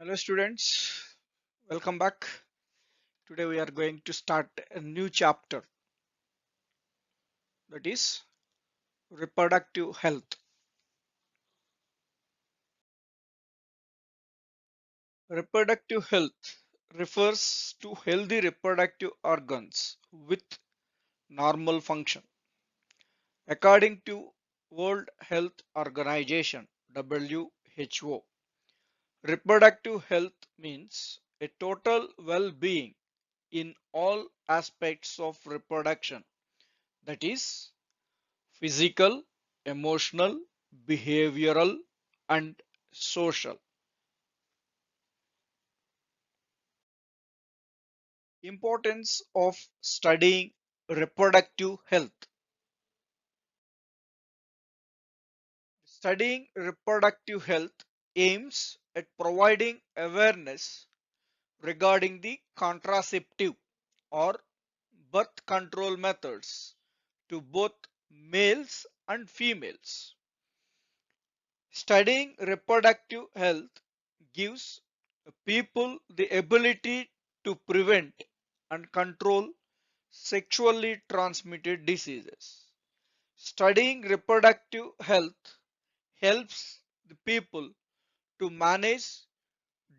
Hello students, welcome back. Today we are going to start a new chapter, that is reproductive health. Reproductive health refers to healthy reproductive organs with normal function. According to World Health Organization (WHO), reproductive health means a total well-being in all aspects of reproduction, that is physical, emotional, behavioral, and social. Importance of studying reproductive health. Studying reproductive health aims at providing awareness regarding the contraceptive or birth control methods to both males and females. Studying reproductive health gives people the ability to prevent and control sexually transmitted diseases. Studying reproductive health helps the people to manage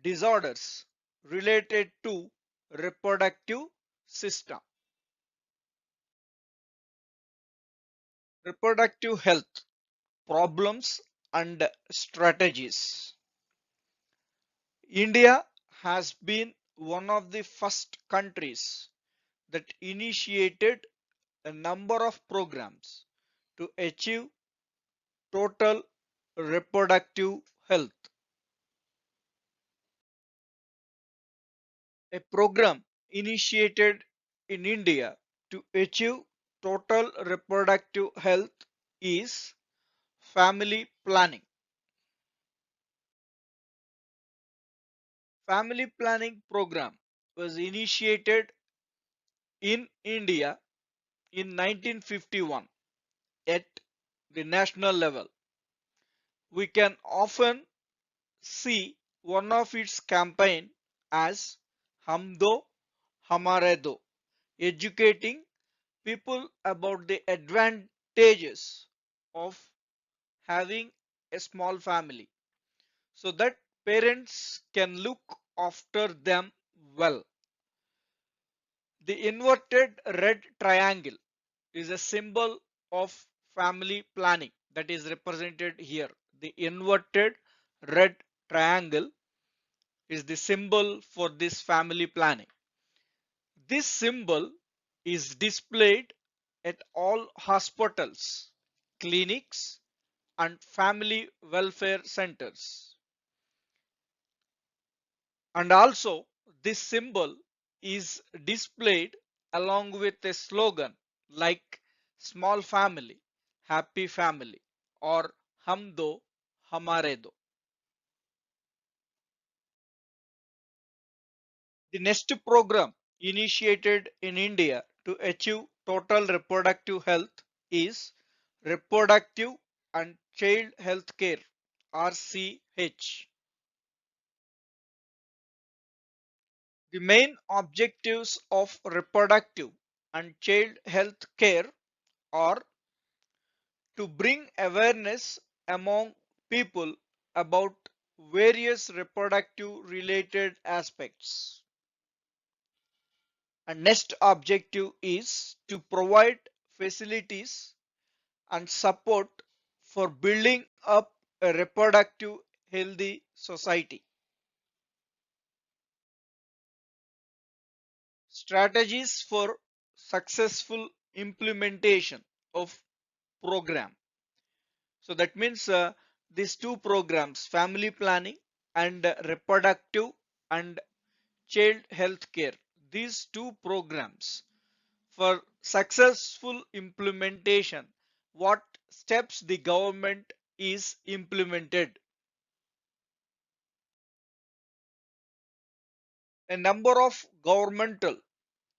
disorders related to reproductive system. Reproductive health problems and strategies. India has been one of the first countries that initiated a number of programs to achieve total reproductive health. A program initiated in India to achieve total reproductive health is family planning. Family planning program was initiated in India in 1951 at the national level. We can often see one of its campaign as Hum Do Hamare Do, educating people about the advantages of having a small family so that parents can look after them well. The inverted red triangle is a symbol of family planning that is represented here. The inverted red triangle is the symbol for this family planning. This symbol is displayed at all hospitals, clinics, and family welfare centers. And also, this symbol is displayed along with a slogan like small family, happy family, or hum do, hamare do. The next program initiated in India to achieve total reproductive health is Reproductive and Child Health Care (RCH). The main objectives of reproductive and child health care are to bring awareness among people about various reproductive related aspects. And next objective is to provide facilities and support for building up a reproductive healthy society. Strategies for successful implementation of program. So that means these two programs, family planning and reproductive and child health care, these two programs, for successful implementation, what steps the government is implemented. A number of governmental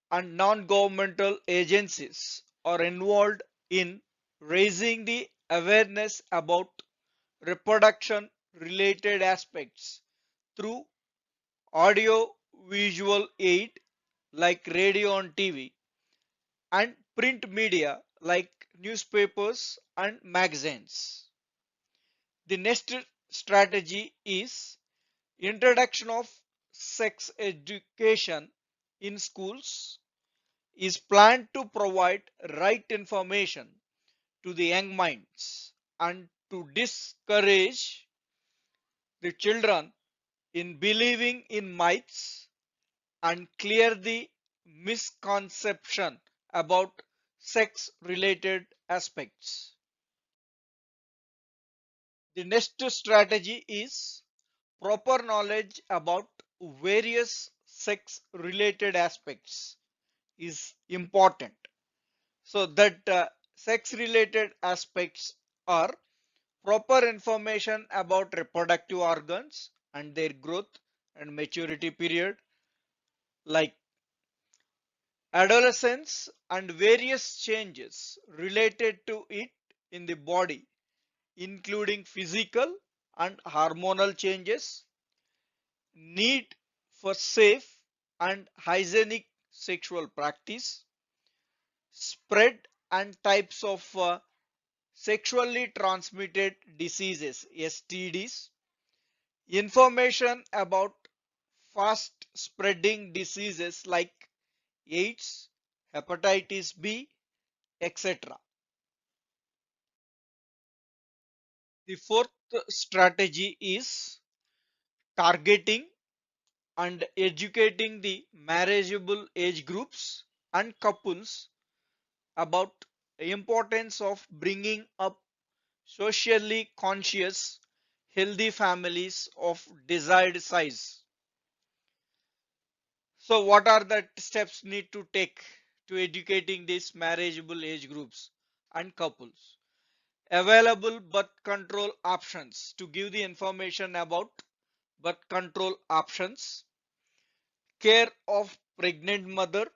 and non-governmental agencies are involved in raising the awareness about reproduction related aspects through audio visual aid like radio and TV, and print media like newspapers and magazines. The next strategy is introduction of sex education in schools is planned to provide right information to the young minds and to discourage the children in believing in myths and clear the misconception about sex related aspects. The next strategy is proper knowledge about various sex related aspects is important. So that sex related aspects are proper information about reproductive organs and their growth and maturity period, like adolescence and various changes related to it in the body, including physical and hormonal changes, need for safe and hygienic sexual practice, spread and types of sexually transmitted diseases STDs, information about fast spreading diseases like AIDS, hepatitis B, etc. The fourth strategy is targeting and educating the marriageable age groups and couples about the importance of bringing up socially conscious healthy families of desired size. So what are the steps need to take to educating these marriageable age groups and couples? Available birth control options, to give the information about birth control options, care of pregnant mother,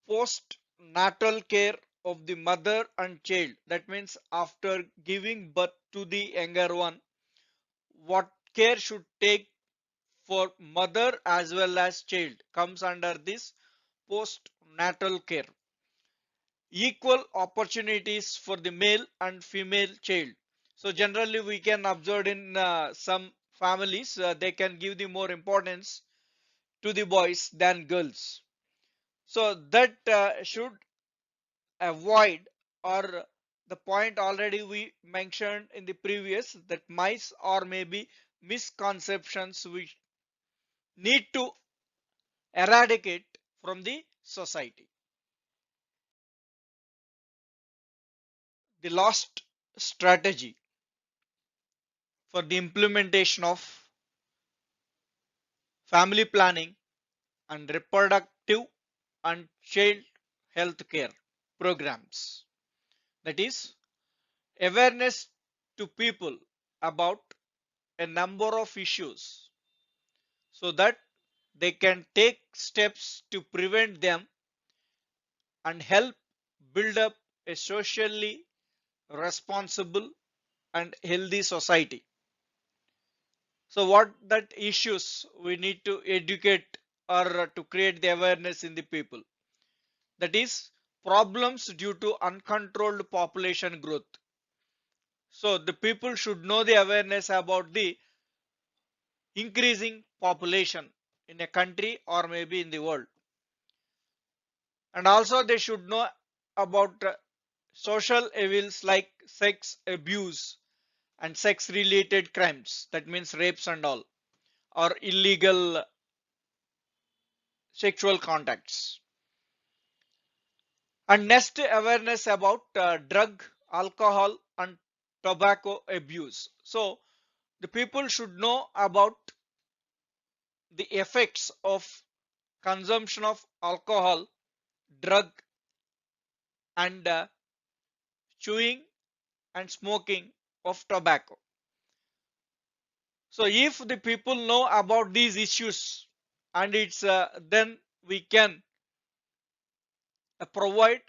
post-natal care of the mother and child. That means after giving birth to the younger one, what care should take for mother as well as child comes under this post-natal care. Equal opportunities for the male and female child. So generally we can observe in some families, they can give the more importance to the boys than girls. So that should avoid, or the point already we mentioned in the previous, that mice or maybe misconceptions we need to eradicate from the society. The last strategy for the implementation of family planning and reproductive and child health care programs, that is awareness to people about a number of issues so that they can take steps to prevent them and help build up a socially responsible and healthy society. So what that issues we need to educate or to create the awareness in the people, that is problems due to uncontrolled population growth. So the people should know the awareness about the increasing population in a country or maybe in the world, and also they should know about social evils like sex abuse and sex related crimes, that means rapes and all, or illegal sexual contacts. And next, awareness about drug, alcohol and tobacco abuse. So the people should know about the effects of consumption of alcohol, drug, and chewing and smoking of tobacco. So if the people know about these issues, and it's then we can provide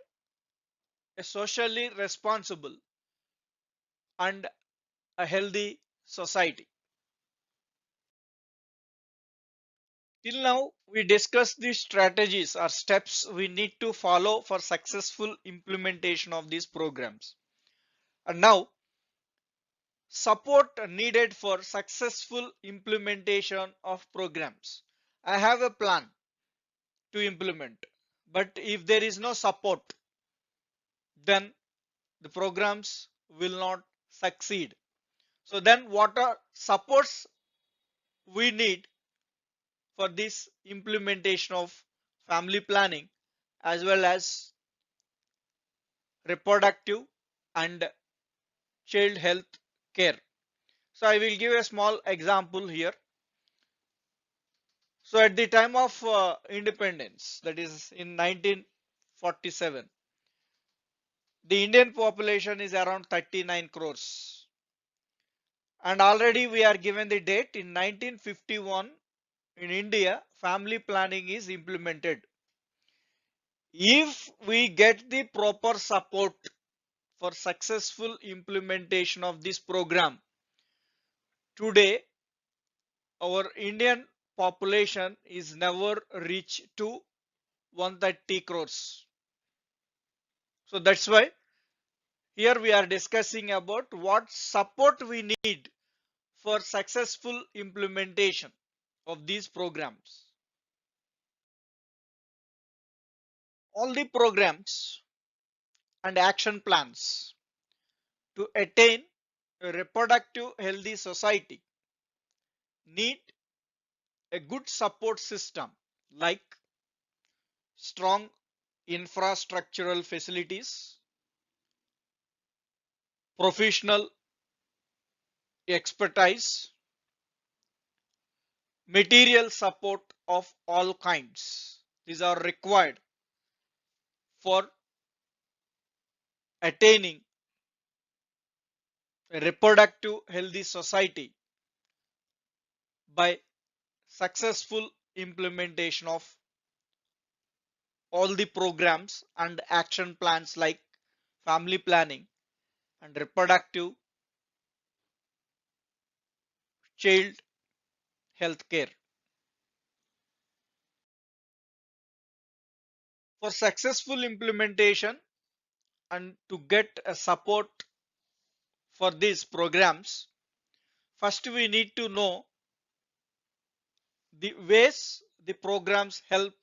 a socially responsible and a healthy society. Till now, we discussed the strategies or steps we need to follow for successful implementation of these programs. And now, support needed for successful implementation of programs. I have a plan to implement, but if there is no support, then the programs will not succeed. So then what are supports we need for this implementation of family planning as well as reproductive and child health care? So I will give a small example here. So at the time of independence, that is in 1947, the Indian population is around 39 crores. And already we are given the date in 1951 in India, family planning is implemented. If we get the proper support for successful implementation of this program, today our Indian population is never reached to 130 crores. So that's why here we are discussing about what support we need for successful implementation of these programs. All the programs and action plans to attain a reproductive healthy society need a good support system like strong infrastructural facilities, professional expertise, material support of all kinds. These are required for attaining a reproductive healthy society by successful implementation of all the programs and action plans like family planning and reproductive child health care. For successful implementation and to get a support for these programs, first we need to know the ways the programs help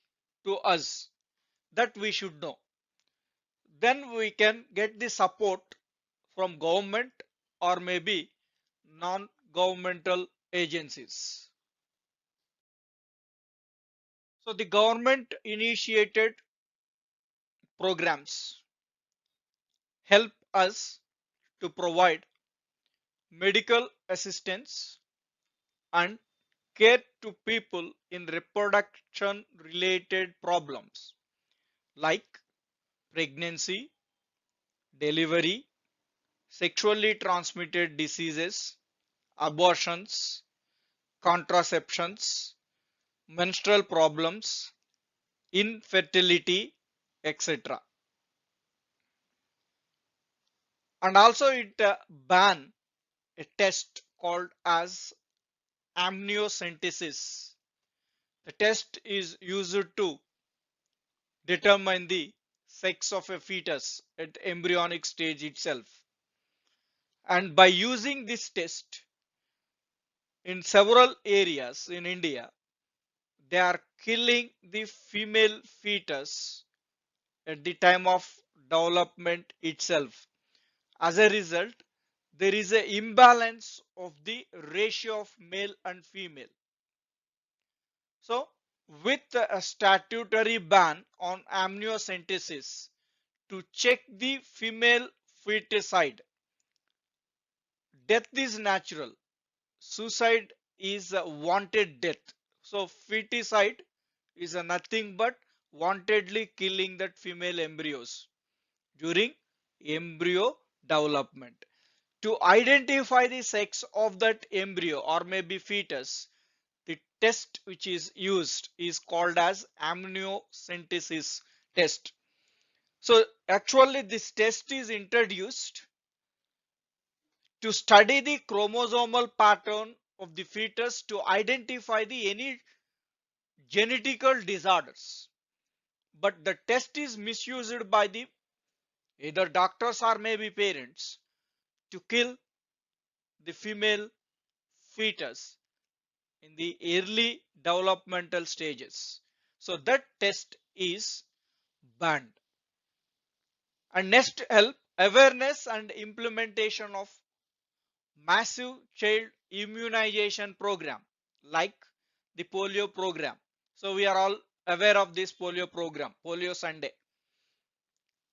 to us, that we should know. Then we can get the support from government or maybe non-governmental agencies. So the government initiated programs help us to provide medical assistance and care to people in reproduction related problems like pregnancy, delivery, sexually transmitted diseases, abortions, contraceptions, menstrual problems, infertility, etc. And also it ban a test called as amniocentesis. The test is used to determine the sex of a fetus at embryonic stage itself. And by using this test in several areas in India, they are killing the female fetus at the time of development itself. As a result, there is an imbalance of the ratio of male and female. So, with a statutory ban on amniocentesis to check the female feticide, death is natural, suicide is a wanted death. So, feticide is a nothing but wantedly killing that female embryos during embryo development. To identify the sex of that embryo or maybe fetus, the test which is used is called as amniocentesis test. So actually this test is introduced to study the chromosomal pattern of the fetus to identify the any genetical disorders. But the test is misused by the either doctors or maybe parents to kill the female fetus in the early developmental stages. So that test is banned. And next, help awareness and implementation of massive child immunization program like the polio program. So we are all aware of this polio program, Polio Sunday.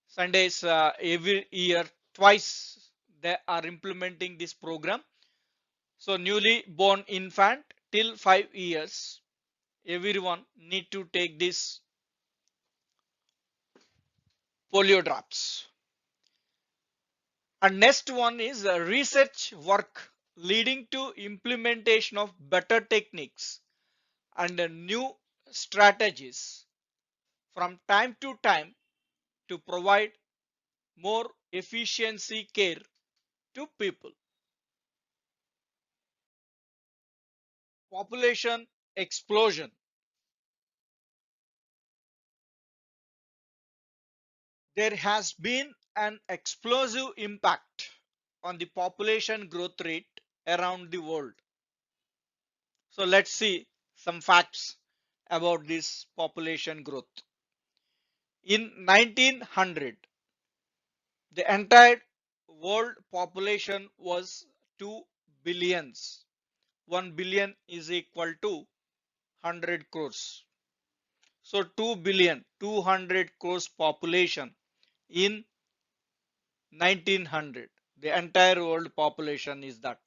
Sundays every year twice they are implementing this program. So newly born infant till 5 years, everyone need to take this polio drops. And next one is research work leading to implementation of better techniques and new strategies from time to time to provide more efficiency care to people. Population explosion. There has been an explosive impact on the population growth rate around the world. So let's see some facts about this population growth. In 1900, the entire world population was 2 billions. 1 billion is equal to 100 crores. So 2 billion, 200 crores population in 1900. The entire world population is that.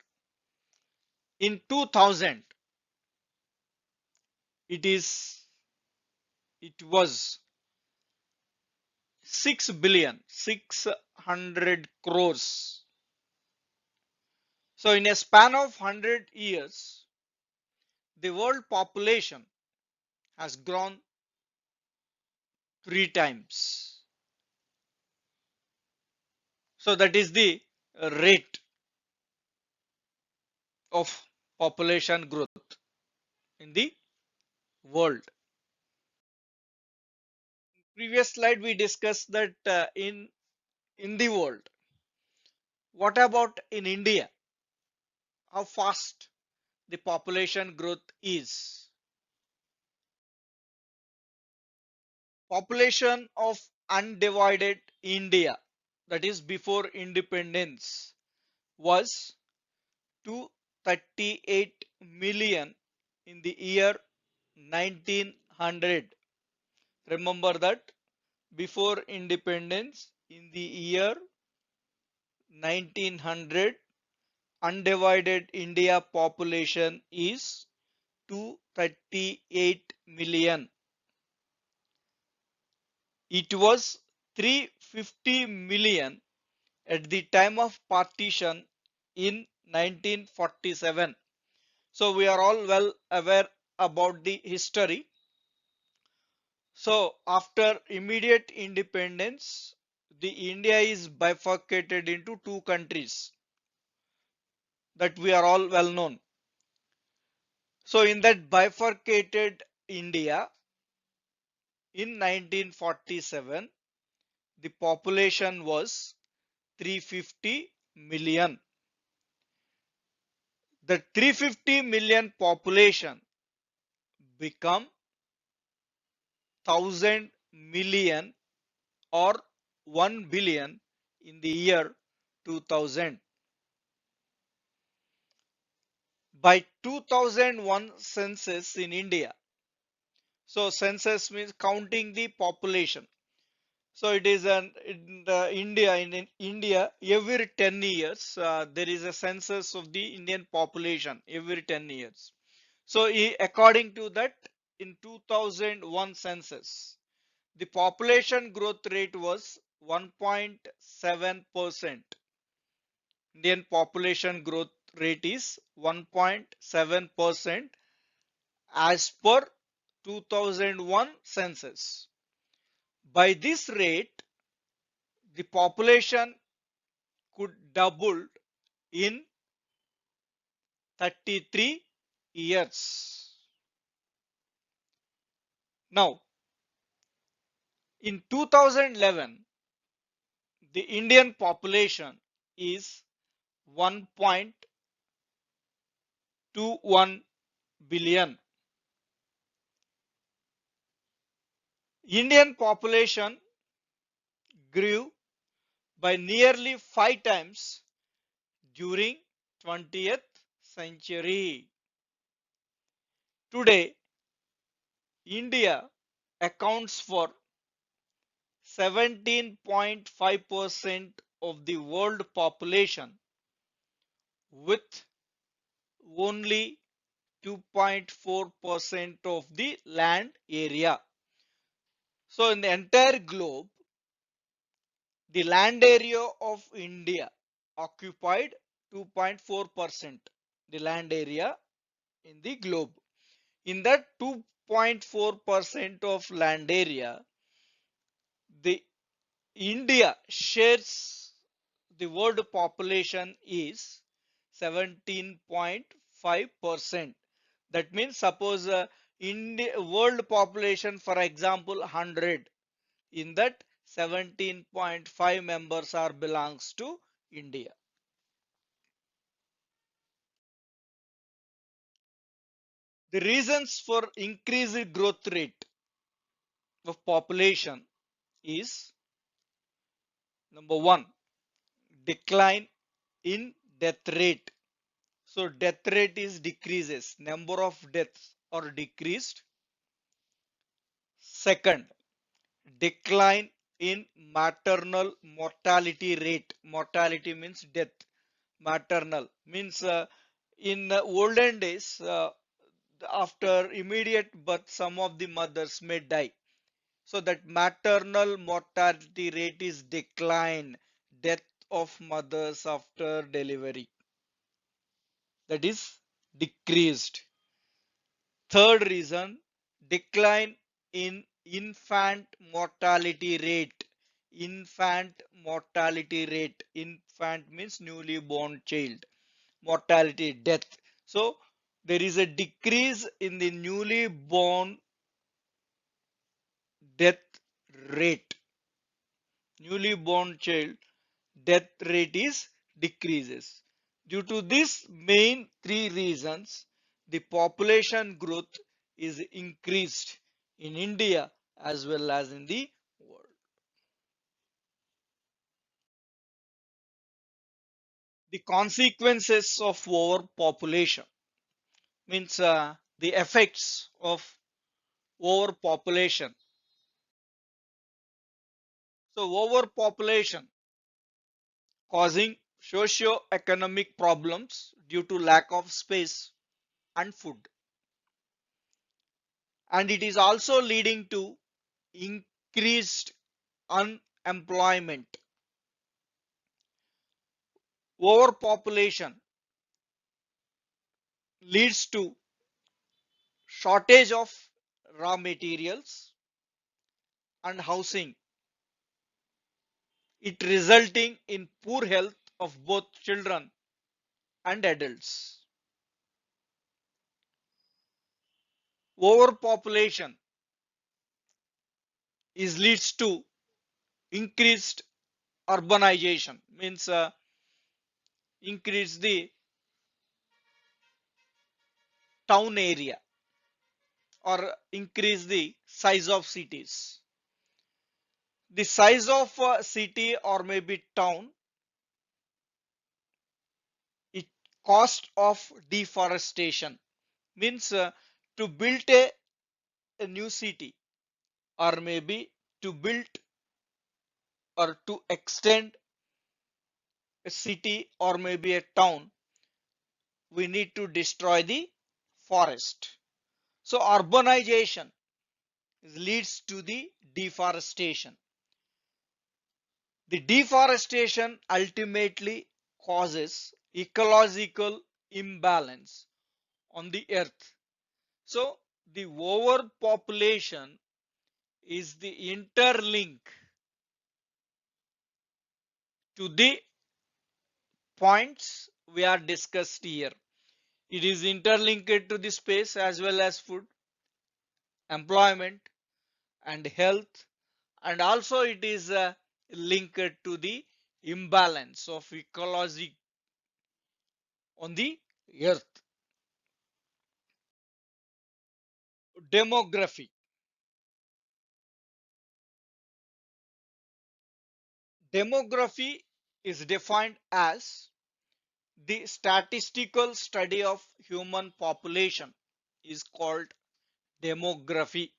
In 2000, it is, it was 6 billion, 600 crores. So in a span of 100 years, the world population has grown 3 times. So that is the rate of population growth in the world. Previous slide we discussed that in the world. What about in India? How fast the population growth is? Population of undivided India, that is before independence, was 238 million in the year 1900. Remember that before independence in the year 1900, undivided India population is 238 million. It was 350 million at the time of partition in 1947. So we are all well aware about the history. So after immediate independence, the India is bifurcated into two countries that we are all well known. So in that bifurcated India in 1947, the population was 350 million. The 350 million population become 1,000 million or 1 billion in the year 2000. By 2001 census in India. So census means counting the population. So it is in the in India every 10 years there is a census of the Indian population every 10 years. So according to that, in 2001 census, the population growth rate was 1.7%. Indian population growth rate is 1.7% as per 2001 census. By this rate, the population could double in 33 years. Now, in 2011, the Indian population is 1.21 billion. Indian population grew by nearly 5 times during 20th century. Today, India accounts for 17.5% of the world population with only 2.4% of the land area. So in the entire globe, the land area of India occupied 2.4%, the land area in the globe. In that 2.4% of land area, the India shares the world population is 17.5%. That means suppose India world population, for example, 100, in that 17.5 members are belongs to India. The reasons for increased growth rate of population is number one, decline in death rate. So death rate is decreases, number of deaths are decreased. Second, decline in maternal mortality rate. Mortality means death. Maternal means in olden days, after immediate birth, some of the mothers may die. So that maternal mortality rate is decline, death of mothers after delivery, that is decreased. Third reason, decline in infant mortality rate. Infant mortality rate. Infant means newly born child. Mortality, death. So there is a decrease in the newly born death rate. Newly born child death rate is decreases. Due to these main three reasons, the population growth is increased in India as well as in the world. The consequences of overpopulation means the effects of overpopulation. So overpopulation causing socio-economic problems due to lack of space and food. And it is also leading to increased unemployment. Overpopulation leads to shortage of raw materials and housing, it resulting in poor health of both children and adults. Overpopulation is leads to increased urbanization, means increase the town area or increase the size of cities. The size of a city or maybe town, it cost of deforestation, means to build a new city or maybe to build or to extend a city or maybe a town, we need to destroy the forest. So urbanization leads to the deforestation. The deforestation ultimately causes ecological imbalance on the earth. So the overpopulation is the interlink to the points we are discussed here. It is interlinked to the space as well as food, employment, and health, and also it is linked to the imbalance of ecology on the earth. Demography. Demography is defined as the statistical study of human population is called demography.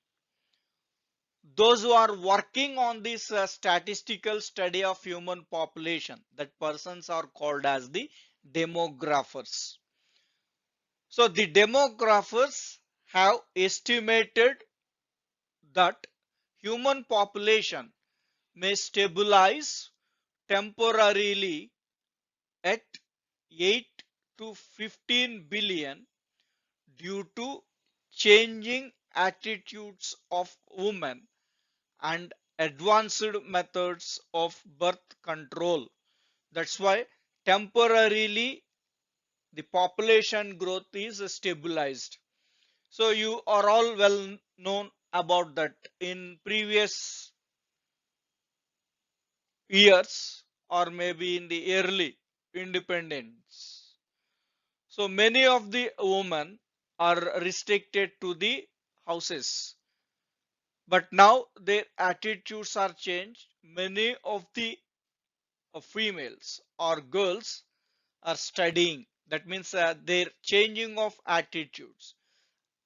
Those who are working on this statistical study of human population, that persons are called as the demographers. So the demographers have estimated that human population may stabilize temporarily at 8 to 15 billion due to changing attitudes of women and advanced methods of birth control. That's why temporarily the population growth is stabilized. So you are all well known about that in previous years or maybe in the early independence. So many of the women are restricted to the houses. But now their attitudes are changed. Many of the females or girls are studying. That means they're changing of attitudes.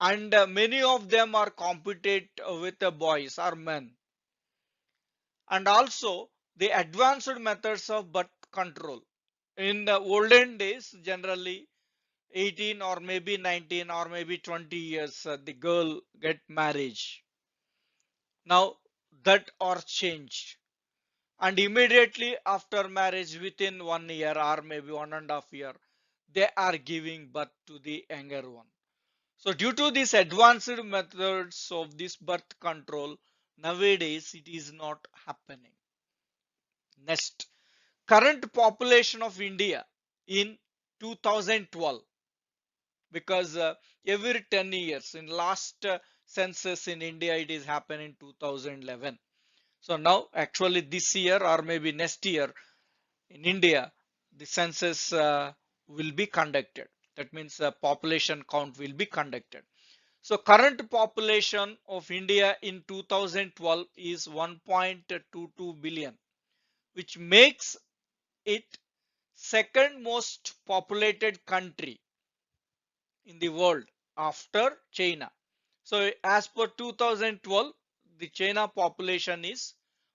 And many of them are competent with the boys or men. And also the advanced methods of birth control. In the olden days, generally 18 or maybe 19 or maybe 20 years, the girl get marriage. Now that are changed. And immediately after marriage, within 1 year or maybe 1.5 years, they are giving birth to the younger one. So due to these advanced methods of this birth control, nowadays it is not happening. Next, current population of India in 2012, because every 10 years in last census in India it is happened in 2011. So now actually this year or maybe next year in India the census will be conducted. That means population count will be conducted. So current population of India in 2012 is 1.22 billion, which makes it second most populated country in the world after China. So as per 2012, the China population is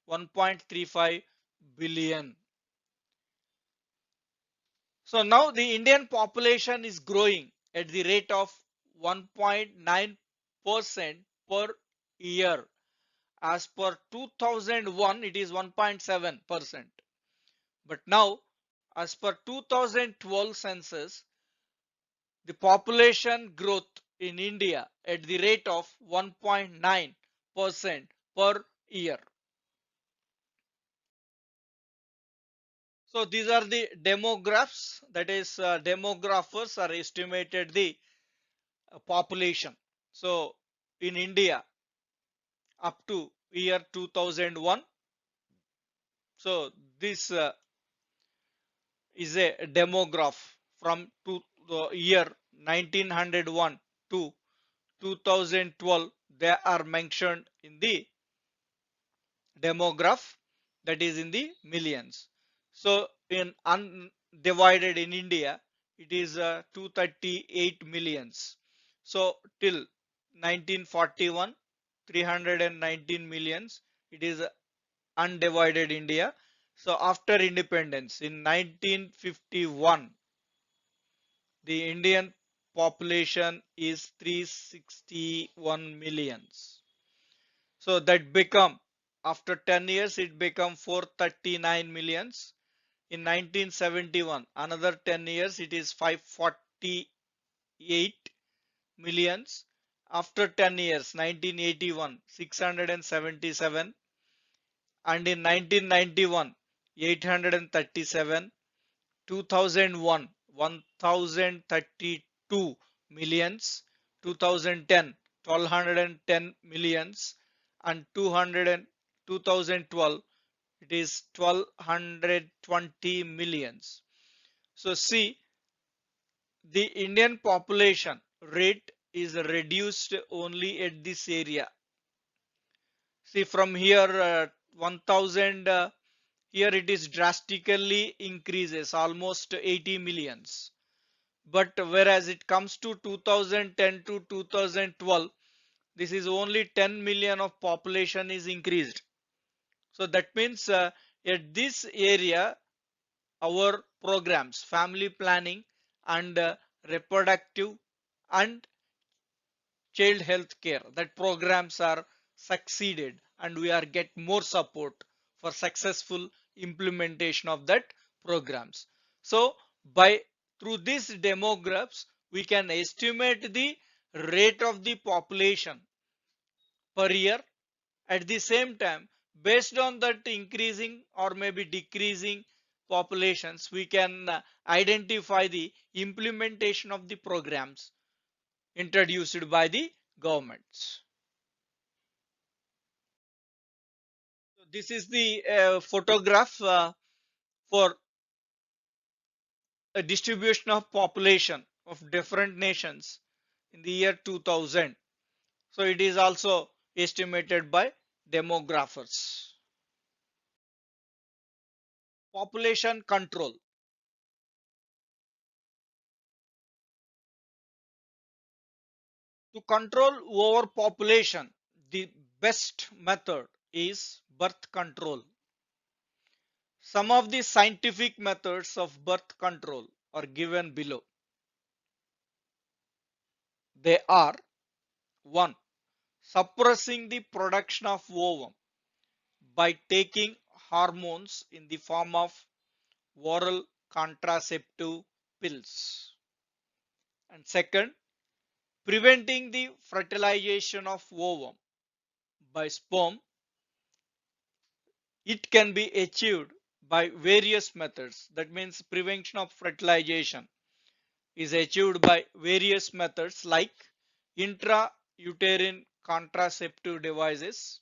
1.35 billion. So now the Indian population is growing at the rate of 1.9% per year. As per 2001, it is 1.7%. But now, as per 2012 census, the population growth in India at the rate of 1.9% per year. So these are the demographs, that is demographers are estimated the population. So in India up to year 2001, so this is a demograph from the year 1901 to 2012. They are mentioned in the demograph, that is in the millions. So in undivided in India, it is 238 millions. So till 1941, 319 millions. It is undivided India. So after independence in 1951, the Indian population is 361 millions. So that become, after 10 years it become 439 millions. In 1971, another 10 years it is 548 millions. After 10 years, 1981, 677, and in 1991, 837, 2001, 1032 millions, 2010, 1210 millions, and 2012 it is 1220 millions. So see, the Indian population rate is reduced only at this area. See from here 1000 here it is drastically increases almost 80 millions. But whereas it comes to 2010 to 2012, this is only 10 million of population is increased. So that means at this area our programs, family planning and reproductive and child health care, that programs are succeeded and we are get more support for successful implementation of that programs. So by through these demographs we can estimate the rate of the population per year. At the same time, based on that increasing or maybe decreasing populations, we can identify the implementation of the programs introduced by the governments. So this is the photograph for a distribution of population of different nations in the year 2000. So it is also estimated by demographers. Population control. To control overpopulation, the best method is birth control. Some of the scientific methods of birth control are given below. They are: 1. Suppressing the production of ovum by taking hormones in the form of oral contraceptive pills. And second, preventing the fertilization of ovum by sperm. It can be achieved by various methods. That means prevention of fertilization is achieved by various methods like intrauterine contraceptive devices,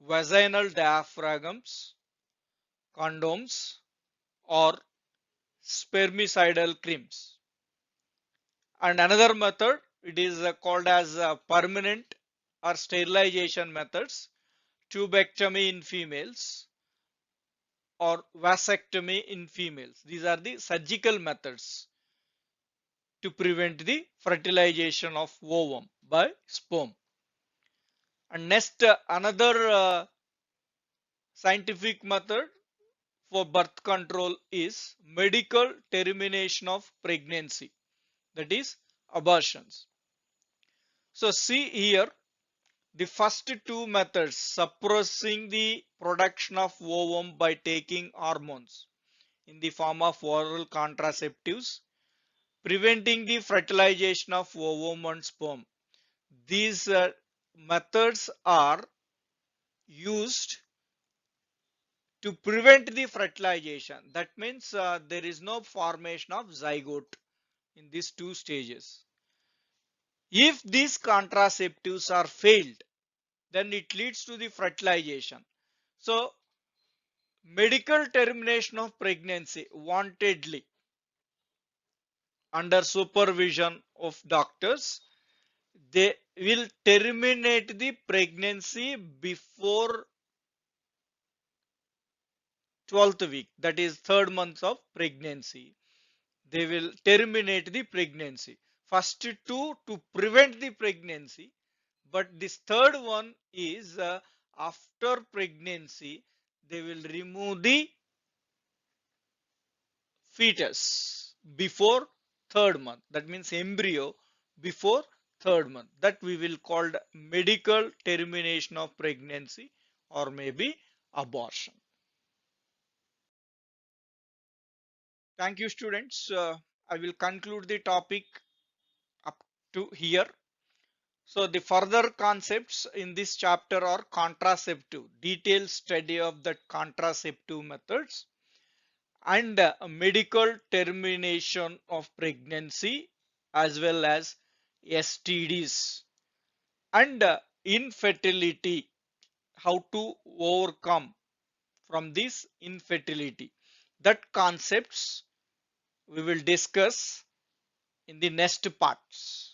vaginal diaphragms, condoms, or spermicidal creams. And another method, it is called as permanent or sterilization methods, tubectomy in females or vasectomy in females. These are the surgical methods to prevent the fertilization of ovum by sperm. And next, another scientific method for birth control is medical termination of pregnancy, that is abortions. So see here, the first two methods, suppressing the production of ovum by taking hormones in the form of oral contraceptives, preventing the fertilization of ovum and sperm. These methods are used to prevent the fertilization. That means there is no formation of zygote in these two stages. If these contraceptives are failed, then it leads to the fertilization. So medical termination of pregnancy wantedly under supervision of doctors, they will terminate the pregnancy before 12th week, that is third month of pregnancy. They will terminate the pregnancy. First two to prevent the pregnancy, but this third one is after pregnancy they will remove the fetus before third month. That means embryo before third month. That we will call medical termination of pregnancy or maybe abortion. Thank you, students. I will conclude the topic up to here. So the further concepts in this chapter are contraceptive, detailed study of the contraceptive methods, and medical termination of pregnancy as well as STDs and infertility. how to overcome from this infertility. That concepts we will discuss in the next parts.